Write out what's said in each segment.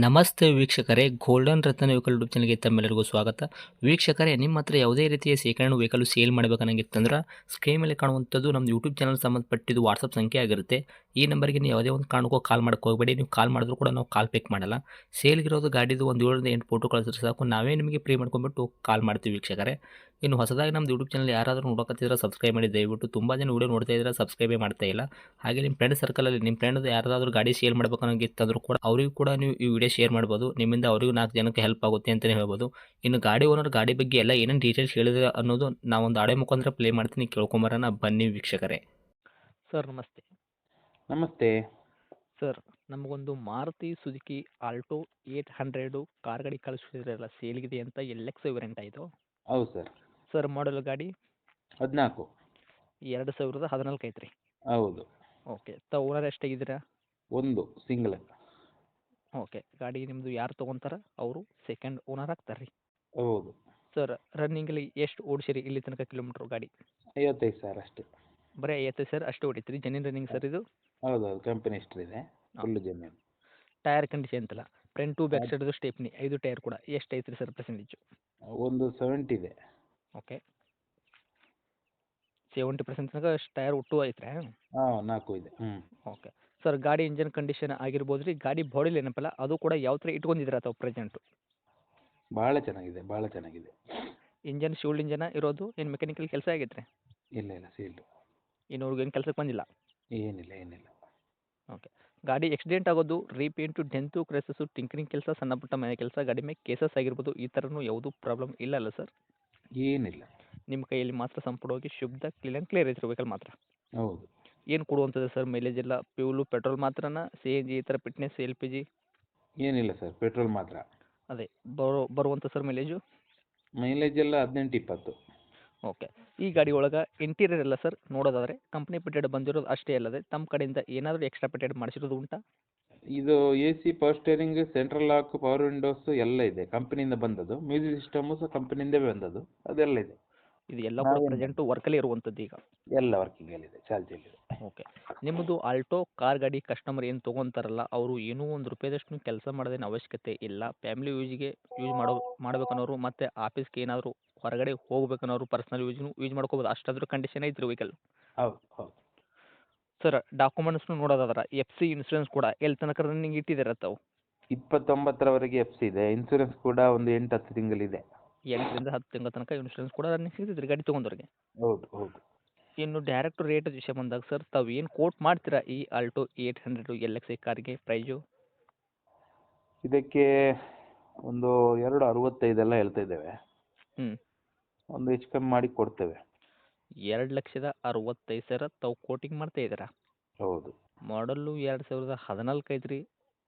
ನಮಸ್ತೆ ವೀಕ್ಷಕರೇ, ಗೋಲ್ಡನ್ ರತ್ನ vehicle YouTube ಚಾನಲ್ಗೆ ತಮ್ಮೆಲ್ಲರಿಗೂ ಸ್ವಾಗತ. ವೀಕ್ಷಕರೇ, ನಿಮ್ಮ ಹತ್ರ ಯಾವುದೇ ರೀತಿಯ ಶೇಖರಣೆ ವೆಹಿಕಲ್ ಸೇಲ್ ಮಾಡಬೇಕನ್ನಂಗಿತ್ತಂದ್ರೆ ಸ್ಕ್ರೀನ್ ಮೇಲೆ ಕಾಣುವಂಥದ್ದು ನಮ್ಮ ಯೂಟ್ಯೂಬ್ ಚಾನಲ್ ಸಂಬಂಧಪಟ್ಟಿದ್ದು ವಾಟ್ಸಪ್ ಸಂಖ್ಯೆ ಆಗಿರುತ್ತೆ. ಈ ನಂಬರ್ಗೆ ನೀವು ಯಾವುದೇ ಒಂದು ಕಾರಣಕ್ಕೂ ಕಾಲ್ ಮಾಡಕ್ಕೆ ಹೋಗಬೇಡಿ. ನೀವು ಕಾಲ್ ಮಾಡಿದ್ರು ಕೂಡ ನಾವು ಕಾಲ್ ಪಿಕ್ ಮಾಡಲ್ಲ. ಸೇಲ್ಗಿರೋದು ಗಾಡಿದು ಒಂದು 7ರಿಂದ 8 ಫೋಟೋ ಕಳಿಸಿದ್ರೆ ಸಾಕು, ನಾವೇ ನಿಮಗೆ ಪ್ರೀ ಮಾಡ್ಕೊಂಡ್ಬಿಟ್ಟು ಕಾಲ್ ಮಾಡ್ತೀವಿ ವೀಕ್ಷಕರೇ. ಇನ್ನು ಹೊಸದಾಗಿ ನಮ್ಮದು ಯೂಟ್ಯೂಬ್ ಚಾನಲ್ ಯಾರಾದರೂ ನೋಡೋಕತ್ತಿದ್ರೆ ಸಬ್ಸ್ಕ್ರೈಬ್ ಮಾಡಿ ದಯವಿಟ್ಟು. ತುಂಬ ಜನ ವೀಡಿಯೋ ನೋಡ್ತಾ ಇದ್ದಾರೆ, ಸಬ್ಸ್ಕ್ರೈಬೇ ಮಾಡ್ತಾ ಇಲ್ಲ. ಹಾಗೆ ನಿಮ್ಮ ಫ್ರೆಂಡ್ ಸರ್ಕಲಲ್ಲಿ ನಿಮ್ಮ ಫ್ರೆಂಡ್ ಯಾರಾದರೂ ಗಾಡಿ ಸೇಲ್ ಮಾಡಬೇಕನ್ನೋಂಗಿತ್ತಂದ್ರೂ ಕೂಡ ಅವರಿಗೂ ಕೂಡ ನೀವು ಈ ವಿಡಿಯೋ ಶೇರ್ ಮಾಡ್ಬೋದು. ನಿಮ್ಮಿಂದ ಅವರಿಗೂ 4 ಜನಕ್ಕೆ ಹೆಲ್ಪ್ ಆಗುತ್ತೆ ಅಂತಲೇ ಹೇಳ್ಬೋದು. ಇನ್ನು ಗಾಡಿ ಓನರ್ ಗಾಡಿ ಬಗ್ಗೆ ಎಲ್ಲ ಏನೇನು ಡೀಟೇಲ್ಸ್ ಹೇಳಿದ್ರೆ ಅನ್ನೋದು ನಾವೊಂದು ಆಡಿಯೋ ಮುಖಾಂತರ ಪ್ಲೇ ಮಾಡ್ತೀನಿ, ಕೇಳ್ಕೊಂಬರೋಣ ಬನ್ನಿ ವೀಕ್ಷಕರೇ. ಸರ್ ನಮಸ್ತೆ. ನಮಸ್ತೆ. ಸರ್, ನಮಗೊಂದು ಮಾರುತಿ ಸುಜುಕಿ ಆಲ್ಟೋ 800 ಕಾರ್ ಗಾಡಿ ಕಳಿಸಿದ್ರಲ್ಲ, ಸೇಲ್ಗಿದೆ ಅಂತ LX ವೇರಿಯಂಟ್ ಆಯಿತು. ಹೌದು ಸರ್. ಸರ್ ಮಾಡಲ್ ಗಾಡಿ 14. 2014 ಐತ್ರಿ. ಹೌದು. ಓಕೆ, ಓನರ್ ಎಷ್ಟಾಗಿದ್ದೀರಾ? ಒಂದು ಸಿಂಗಲ್. ಓಕೆ, ಗಾಡಿ ನಿಮ್ಮದು ಯಾರು ತೊಗೊಂತಾರ ಅವರು ಸೆಕೆಂಡ್ ಓನರ್ ಆಗ್ತಾರೆ ರೀ. ಹೌದು. ಸರ್, ರನ್ನಿಂಗಲ್ಲಿ ಎಷ್ಟು ಓಡಿಸಿರಿ ಇಲ್ಲಿ ತನಕ ಕಿಲೋಮೀಟ್ರ್ ಗಾಡಿ? 55,000 ಅಷ್ಟೇ. ಬರೀ 50 ಸರ್ ಅಷ್ಟು ಹೊಡಿತ್ರಿ? ಜೆನ್ಯೂನ್ ರನ್ನಿಂಗ್ ಸರ್ ಇದು? ಹೌದು, ಕಂಪನಿ ಹಿಸ್ಟ್ರಿ ಇದೆ, ಫುಲ್ ಜೆನ್ಯೂನ್. ಟೈರ್ ಕಂಡೀಷನ್ ಅಂತಲ್ಲ, ಫ್ರಂಟ್ ಟು ಬ್ಯಾಕ್ ಸೈಡ್ದು ಸ್ಟೆಪ್ನಿ 5 ಟೈರ್ ಕೂಡ ಎಷ್ಟು ಐತ್ರಿ ಸರ್ ಪರ್ಸೆಂಟೇಜು? ಒಂದು 70 ಇದೆ. ಓಕೆ, 70% ತನಕ ಟೈರ್ ಒಟ್ಟು ಐತ್ರಾ? ಹಾಂ, 4 ಇದೆ. ಓಕೆ ಸರ್, ಗಾಡಿ ಇಂಜನ್ ಕಂಡೀಷನ್ ಆಗಿರ್ಬೋದು ರೀ, ಗಾಡಿ ಬಾಡಿಲಿ ಏನಪ್ಪಲ್ಲ ಅದು ಕೂಡ ಯಾವ ಥರ ಇಟ್ಕೊಂಡಿದ್ದೀರಾ ತಾವು ಪ್ರೆಸೆಂಟು? ಭಾಳ ಚೆನ್ನಾಗಿದೆ, ಭಾಳ ಚೆನ್ನಾಗಿದೆ. ಇಂಜನ್ ಶೂಲ್ಡ್ ಇಂಜನ ಇರೋದು, ಏನು ಮೆಕ್ಯಾನಿಕಲ್ ಕೆಲಸ ಆಗೈತೆ ರೀ? ಇಲ್ಲ ಸೀಲ್ಡು. ಇನ್ನೂರ್ಗೆ ಏನು ಕೆಲಸಕ್ಕೆ ಬಂದಿಲ್ಲ? ಏನಿಲ್ಲ. ಓಕೆ, ಗಾಡಿ ಆಕ್ಸಿಡೆಂಟ್ ಆಗೋದು, ರೀಪೇಂಟು, ಡೆಂತು, ಕ್ರೆಸಸ್ಸು, ಟಿಂಕರಿಂಗ್ ಕೆಲಸ, ಸಣ್ಣ ಪುಟ್ಟ ಮನೆ ಕೆಲಸ, ಗಾಡಿ ಮೇಲೆ ಕೇಸಸ್ ಆಗಿರ್ಬೋದು, ಈ ಥರನೂ ಯಾವುದೂ ಪ್ರಾಬ್ಲಮ್ ಇಲ್ಲ ಅಲ್ಲ ಸರ್? ಏನಿಲ್ಲ. ನಿಮ್ಮ ಕೈಯಲ್ಲಿ ಮಾತ್ರ ಸಂಪೂರ್ಣವಾಗಿ ಶುದ್ಧ ಕ್ಲೀನ್ ಆ್ಯಂಡ್ ಕ್ಲಿಯರ್ ಐತ್ರಿ ವೆಹಿಕಲ್ ಮಾತ್ರ? ಹೌದು. ಏನು ಕೊಡುವಂಥದ್ದು ಸರ್ ಮೈಲೇಜ್ ಎಲ್ಲ? ಫ್ಯೂಲು ಪೆಟ್ರೋಲ್ ಮಾತ್ರನಾ, CNG ಈ ಥರ ಫಿಟ್ನೆಸ್, LPG? ಏನಿಲ್ಲ ಸರ್, ಪೆಟ್ರೋಲ್ ಮಾತ್ರ. ಅದೇ ಬರುವಂಥ ಸರ್ ಮೈಲೇಜು? ಮೈಲೇಜ್ ಎಲ್ಲ 18-20. ಓಕೆ, ಈ ಗಾಡಿ ಒಳಗೆ ಇಂಟೀರಿಯರ್ ಎಲ್ಲ ಸರ್ ನೋಡೋದಾದರೆ ಕಂಪ್ನಿ ಪಿಟೆಡ್ ಬಂದಿರೋದು ಅಷ್ಟೇ ಅಲ್ಲದೆ ತಮ್ಮ ಕಡೆಯಿಂದ ಏನಾದರೂ ಎಕ್ಸ್ಟ್ರಾ ಪಿಟೆಡ್ ಮಾಡಿಸಿರೋದು ಉಂಟಾ? ಇದು AC, power steering, central lock, power Windows ಎಲ್ಲ ಇದೆ, ಕಂಪನಿಯಿಂದ ಬಂದದ್ದು. ಮ್ಯೂಸಿಕ್ ಸಿಸ್ಟಮು ಸಹ ಕಂಪನಿಯಿಂದೇ ಬಂದದ್ದು, ಅದೆಲ್ಲ ಇದೆ. ಇದು ಎಲ್ಲ ಕೂಡ ಪ್ರೆಸೆಂಟು ವರ್ಕಲ್ಲೇ ಇರುವಂಥದ್ದು ಈಗ? ಎಲ್ಲ ವರ್ಕಿಂಗಲ್ಲಿದೆ, ಚಾಲ್ತಿಯಲ್ಲಿದೆ. ಓಕೆ, ನಿಮ್ಮದು ಆಲ್ಟೋ ಕಾರ್ ಗಾಡಿ ಕಸ್ಟಮರ್ ಏನು ತೊಗೊತಾರಲ್ಲ ಅವರು ಏನೂ ಒಂದು ರೂಪಾಯಿದಷ್ಟು ಕೆಲಸ ಮಾಡೋದೇನು ಅವಶ್ಯಕತೆ ಇಲ್ಲ. ಫ್ಯಾಮಿಲಿ ಯೂಸ್ ಮಾಡ್ಬೇಕನ್ನೋರು ಮತ್ತು ಆಫೀಸ್ಗೆ ಏನಾದರೂ ಹೊರಗಡೆ ಹೋಗ್ಬೇಕನ್ನೋರು ಪರ್ಸ್ನಲ್ ಯೂಸ್ ಮಾಡ್ಕೋಬೋದು, ಅಷ್ಟಾದರೂ ಕಂಡೀಷನ್ ಐತ್ರಿ ವೆಹಿಕಲ್? ಹೌದು. ಸರ್, ಡಾಕ್ಯುಮೆಂಟ್ಸ್ನು ನೋಡೋದಾದ್ರೆ FC ಇನ್ಸೂರೆನ್ಸ್ ಕೂಡ ಎಲ್ಲಿ ತನಕ ರನ್ನಿಂಗ್ ಇಟ್ಟಿದ್ದೀರ ತಾವು? 29ರವರೆಗೆ FC ಇದೆ. ಇನ್ಸೂರೆನ್ಸ್ ಕೂಡ ಒಂದು 8-10 ತಿಂಗಳಿದೆ. 8ರಿಂದ 10 ತಿಂಗಳ ತನಕ ಇನ್ಸೂರೆನ್ಸ್ ಕೂಡ ರನ್ನಿಂಗ್ ಸಿಗ್ತೈತ್ರಿ ಗಾಡಿ ತೊಗೊಂಡವ್ರಿಗೆ? ಹೌದು. ಇನ್ನು ಡೈರೆಕ್ಟ್ ರೇಟ್ ವಿಷಯ ಬಂದಾಗ ಸರ್, ತಾವು ಏನು ಕೋಟ್ ಮಾಡ್ತೀರಾ ಈ ಆಲ್ಟೋ 800 LX ಕಾರಿಗೆ ಪ್ರೈಸು? ಇದಕ್ಕೆ ಒಂದು 265 ಎಲ್ಲ ಹೇಳ್ತಾ ಇದ್ದೇವೆ. ಒಂದು ಹೆಚ್ಚು ಕಮ್ಮಿ ಮಾಡಿ ಕೊಡ್ತೇವೆ. 2,65,000 ತಾವು ಕೋಟಿಂಗ್ ಮಾಡ್ತಾ ಇದ್ದೀರಾ? ಹೌದು. ಮಾಡಲ್ಲು 2014 ಐತ್ರಿ.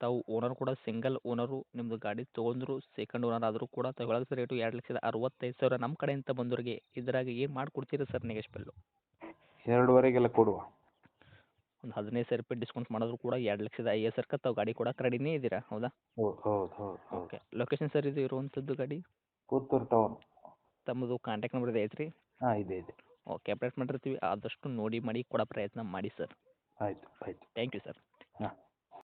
ತಾವು ಓನರ್ ಕೂಡ ಸಿಂಗಲ್ ಓನರು. ನಿಮ್ಮದು ಗಾಡಿ ತೊಗೊಂಡ್ರು ಸೆಕೆಂಡ್ ಓನರ್ ಆದರೂ ಕೂಡ ತಾವು ಹೇಳೋ ರೇಟು 2,65,000. ನಮ್ಮ ಕಡೆಯಿಂದ ಬಂದವರಿಗೆ ಇದ್ರಾಗ ಏನು ಮಾಡಿಕೊಡ್ತೀರಾ ಸರ್ ನೆಗೆಶ್ಬಲ್ಲು? 2.5 ಕೊಡುವ. ಒಂದು 15,000 ಡಿಸ್ಕೌಂಟ್ ಮಾಡಿದ್ರು ಕೂಡ 2,50,000 ತಾವು ಗಾಡಿ ಕೊಡಕ್ಕೆ ರೆಡಿನೇ ಇದ್ದೀರಾ, ಹೌದಾ? ಹೌದು. ಓಕೆ, ಲೊಕೇಶನ್ ಸರ್ ಇದು ಇರುವಂಥದ್ದು ಗಾಡಿ? ಪುತ್ತೂರು ಟೌನ್. ತಮ್ಮದು ಕಾಂಟ್ಯಾಕ್ಟ್ ನಂಬರ್ ಇದೆ ಐತ್ರಿ? ಹಾಂ, ಇದೆ. ಓಕೆ, ಅಪ್ಡೇಟ್ ಮಾಡಿರ್ತೀವಿ, ಆದಷ್ಟು ನೋಡಿ ಮಾಡಿ ಕೊಡೋ ಪ್ರಯತ್ನ ಮಾಡಿ ಸರ್. ಆಯಿತು. Thank you sir. ಹಾಂ.